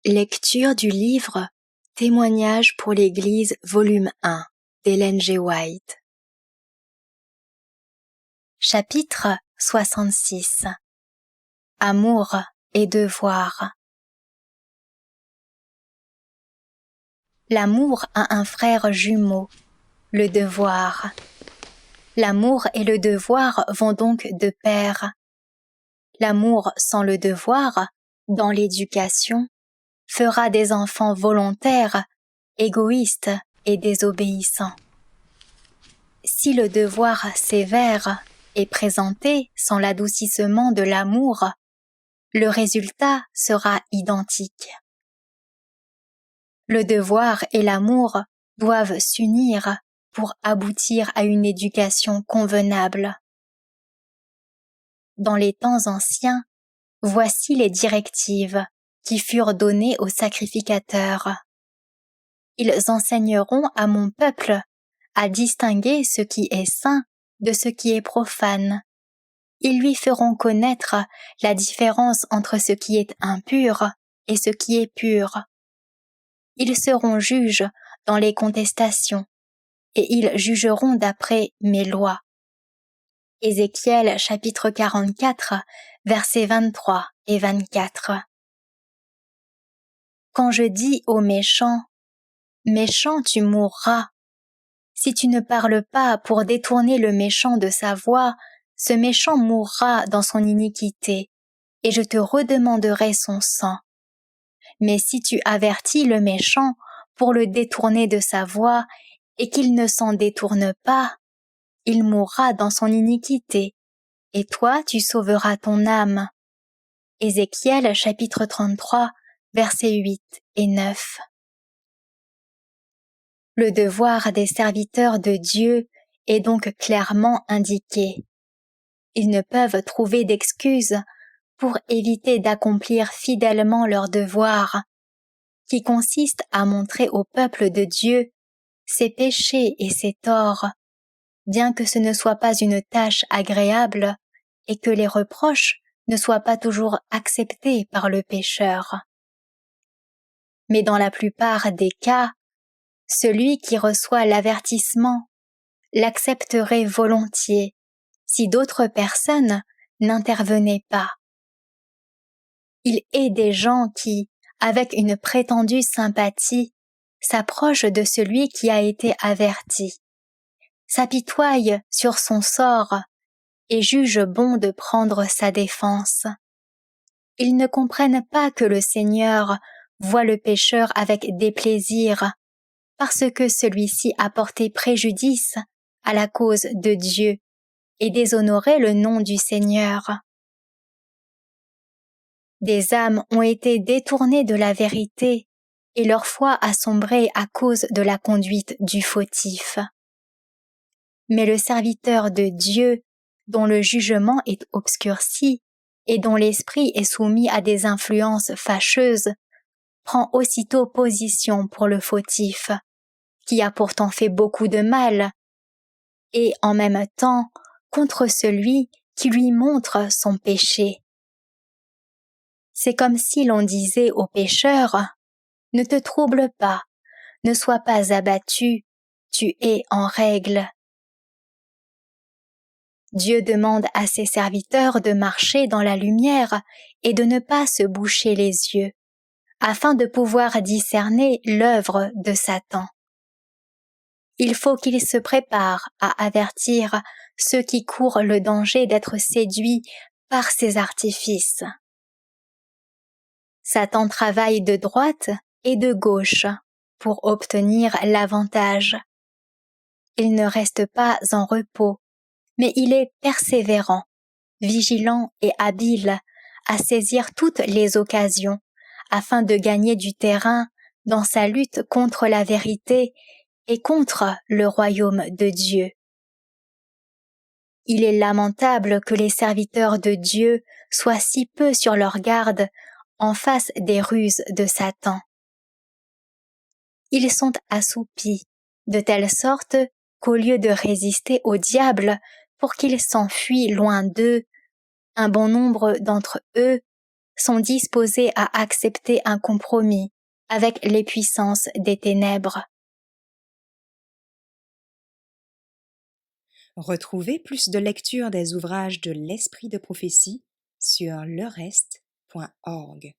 Lecture du livre Témoignages pour l'Église volume 1 d'Ellen G. White. Chapitre 66. Amour et devoir. L'amour a un frère jumeau, le devoir. L'amour et le devoir vont donc de pair. L'amour sans le devoir, dans l'éducation, fera des enfants volontaires, égoïstes et désobéissants. Si le devoir sévère est présenté sans l'adoucissement de l'amour, le résultat sera identique. Le devoir et l'amour doivent s'unir pour aboutir à une éducation convenable. Dans les temps anciens, voici les directives qui furent données aux sacrificateurs. Ils enseigneront à mon peuple à distinguer ce qui est saint de ce qui est profane. Ils lui feront connaître la différence entre ce qui est impur et ce qui est pur. Ils seront juges dans les contestations, et ils jugeront d'après mes lois. Ézéchiel chapitre 44, versets 23 et 24. Quand je dis aux méchants, « Méchant, tu mourras », si tu ne parles pas pour détourner le méchant de sa voie, ce méchant mourra dans son iniquité, et je te redemanderai son sang. Mais si tu avertis le méchant pour le détourner de sa voie, et qu'il ne s'en détourne pas, il mourra dans son iniquité, et toi tu sauveras ton âme. Ézéchiel chapitre 33, versets 8 et 9. Le devoir des serviteurs de Dieu est donc clairement indiqué. Ils ne peuvent trouver d'excuses pour éviter d'accomplir fidèlement leur devoir, qui consiste à montrer au peuple de Dieu ses péchés et ses torts, bien que ce ne soit pas une tâche agréable et que les reproches ne soient pas toujours acceptés par le pécheur. Mais dans la plupart des cas, celui qui reçoit l'avertissement l'accepterait volontiers si d'autres personnes n'intervenaient pas. Il est des gens qui, avec une prétendue sympathie, s'approchent de celui qui a été averti, s'apitoient sur son sort et jugent bon de prendre sa défense. Ils ne comprennent pas que le Seigneur voit le pécheur avec déplaisir, parce que celui-ci a porté préjudice à la cause de Dieu et déshonoré le nom du Seigneur. Des âmes ont été détournées de la vérité et leur foi a sombré à cause de la conduite du fautif. Mais le serviteur de Dieu, dont le jugement est obscurci et dont l'esprit est soumis à des influences fâcheuses, prend aussitôt position pour le fautif, qui a pourtant fait beaucoup de mal, et en même temps contre celui qui lui montre son péché. C'est comme si l'on disait au pécheur, « Ne te trouble pas, ne sois pas abattu, tu es en règle. » Dieu demande à ses serviteurs de marcher dans la lumière et de ne pas se boucher les yeux, afin de pouvoir discerner l'œuvre de Satan. Il faut qu'ils se préparent à avertir ceux qui courent le danger d'être séduits par ses artifices. Satan travaille de droite et de gauche pour obtenir l'avantage. Il ne reste pas en repos, mais il est persévérant, vigilant et habile à saisir toutes les occasions afin de gagner du terrain dans sa lutte contre la vérité et contre le royaume de Dieu. Il est lamentable que les serviteurs de Dieu soient si peu sur leur garde en face des ruses de Satan. Ils sont assoupis, de telle sorte qu'au lieu de résister au diable pour qu'il s'enfuit loin d'eux, un bon nombre d'entre eux sont disposés à accepter un compromis avec les puissances des ténèbres. Retrouvez plus de lectures des ouvrages de l'Esprit de prophétie sur lerest.org.